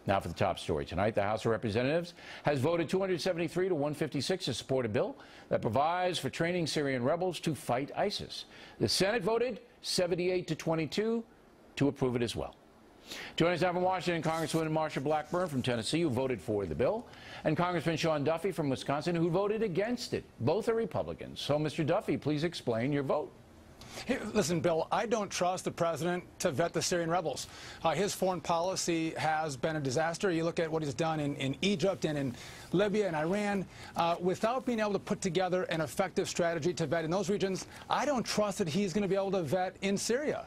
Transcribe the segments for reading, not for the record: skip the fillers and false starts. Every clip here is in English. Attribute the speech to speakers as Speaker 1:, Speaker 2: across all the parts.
Speaker 1: Now for the top story tonight. The House of Representatives has voted 273 to 156 to support a bill that provides for training Syrian rebels to fight ISIS. The Senate voted 78 to 22 to approve it as well. Joining us now from Washington, Congresswoman Marsha Blackburn from Tennessee, who voted for the bill, and Congressman Sean Duffy from Wisconsin, who voted against it. Both are Republicans. So, Mr. Duffy, please explain your vote.
Speaker 2: Hey, listen, Bill, I don't trust the president to vet the Syrian rebels. His foreign policy has been a disaster. You look at what he's done in Egypt and in Libya and Iran. Without being able to put together an effective strategy to vet in those regions, I don't trust that he's going to be able to vet in Syria.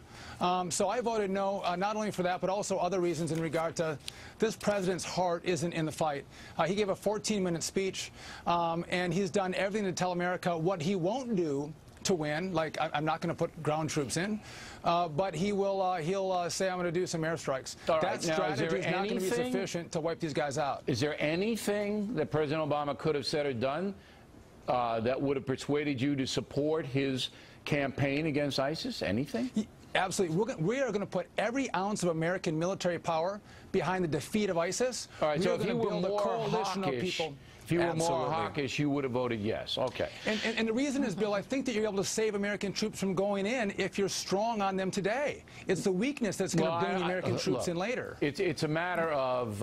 Speaker 2: So I voted no, not only for that, but also other reasons in regard to this president's heart isn't in the fight. He gave a 14-minute speech, and he's done everything to tell America what he won't do to win. Like, I'm not going to put ground troops in, but he'll say I'm going to do some airstrikes. That strategy is not going to be sufficient to wipe these guys out. Is there anything that President Obama could have said or done that would have persuaded you to support his campaign against ISIS? Anything? Absolutely. We are going to put every ounce of American military power behind the defeat of ISIS. All right, so if you were more hawkish, if you were more hawkish, you would have voted yes. Okay. And the reason is, Bill, I think that you're able to save American troops from going in if you're strong on them today. It's the weakness that's going to bring the American troops in later. It's a matter of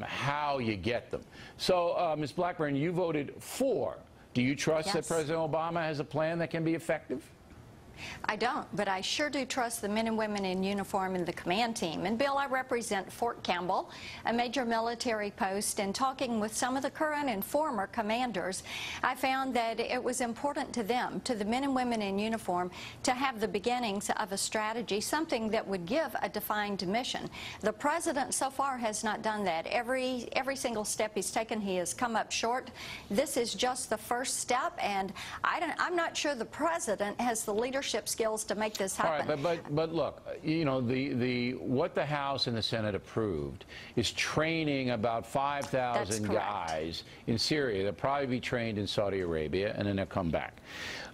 Speaker 2: how you get them. So, Ms. Blackburn, you voted for. Do you trust that President Obama has a plan that can be effective?
Speaker 3: I don't, but I sure do trust the men and women in uniform in the command team. And, Bill, I represent Fort Campbell, a major military post, and talking with some of the current and former commanders, I found that it was important to them, to the men and women in uniform, to have the beginnings of a strategy, something that would give a defined mission. The president so far has not done that. Every single step he's taken, he has come up short. This is just the first step, and I'm not sure the president has the leadership skills to make this happen.
Speaker 1: All right, but look, you know, what the House and the Senate approved is training about 5,000 guys in Syria. They'll probably be trained in Saudi Arabia, and then they'll come back.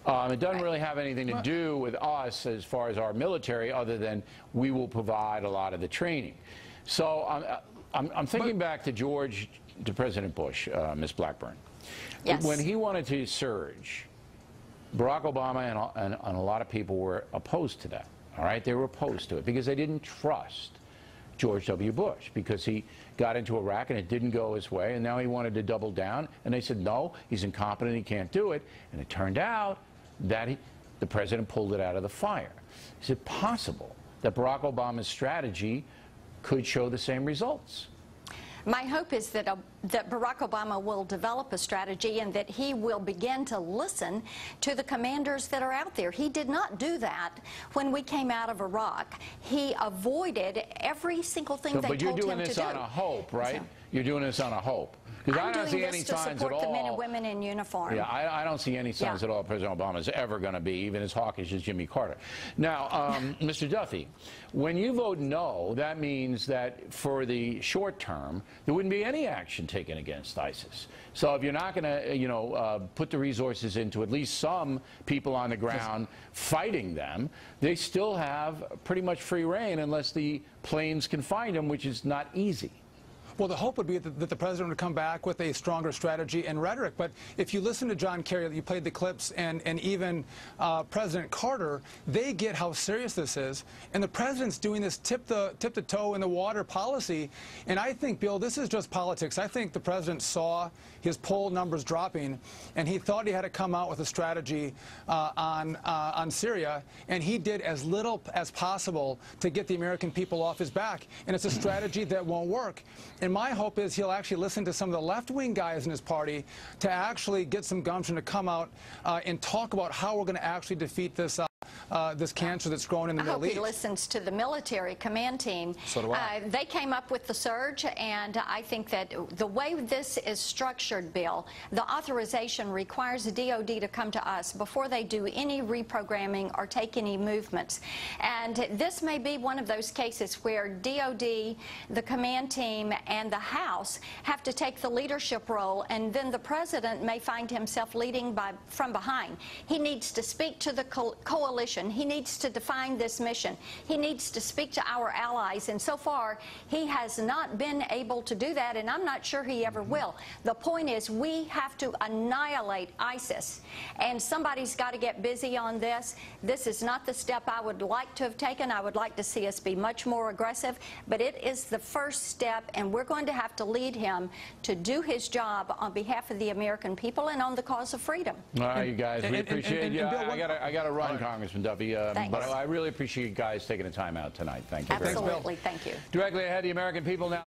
Speaker 1: It doesn't really have anything to do with us as far as our military, other than we will provide a lot of the training. So I'm thinking back to President Bush, Ms. Blackburn.
Speaker 3: Yes.
Speaker 1: When he wanted to surge, Barack Obama and a lot of people were opposed to that, all right? They were opposed to it because they didn't trust George W. Bush, because he got into Iraq and it didn't go his way, and now he wanted to double down, and they said, no, he's incompetent, he can't do it. And it turned out that the president pulled it out of the fire. Is it possible that Barack Obama's strategy could show the same results?
Speaker 3: My hope is that Barack Obama will develop a strategy and that he will begin to listen to the commanders that are out there. He did not do that when we came out of Iraq. He avoided every single thing they told him to do. But you're doing this on a hope, right? You're doing this on a hope. Because I don't see any signs at all. The men and women in uniform.
Speaker 1: Yeah, I don't see any signs at all President Obama is ever going to be even as hawkish as Jimmy Carter. Now, Mr. Duffy, when you vote no, that means that for the short term, there wouldn't be any action taken against ISIS. So if you're not going to, you know, put the resources into at least some people on the ground fighting them, they still have pretty much free reign unless the planes can find them, which is not easy.
Speaker 2: Well, the hope would be that the president would come back with a stronger strategy and rhetoric. But if you listen to John Kerry, you played the clips, and even President Carter, they get how serious this is. And the president's doing this tip the toe in the water policy. And I think, Bill, this is just politics. I think the president saw his poll numbers dropping, and he thought he had to come out with a strategy on Syria, and he did as little as possible to get the American people off his back. And it's a strategy that won't work. And my hope is he'll actually listen to some of the left-wing guys in his party to actually get some gumption to come out and talk about how we're going to actually defeat this this cancer that's growing in the Middle East.
Speaker 3: I hope he listens to the military command team.
Speaker 2: So do I.
Speaker 3: They came up with the surge, and I think that the way this is structured, Bill, the authorization requires the DOD to come to us before they do any reprogramming or take any movements. And this may be one of those cases where DOD, the command team, and the House have to take the leadership role, and then the president may find himself leading from behind. He needs to speak to the coalition mission. He needs to define this mission. He needs to speak to our allies, and so far he has not been able to do that, and I'm not sure he ever will. The point is, we have to annihilate ISIS, and somebody's got to get busy on this. This is not the step I would like to have taken. I would like to see us be much more aggressive, but it is the first step, and we're going to have to lead him to do his job on behalf of the American people and on the cause of freedom.
Speaker 1: All right, you guys, we appreciate you. I got to run, Congressman Duffy, but I really appreciate you guys taking the time out tonight. Thank you very much.
Speaker 3: Absolutely, thank you.
Speaker 1: Directly ahead, the American people now.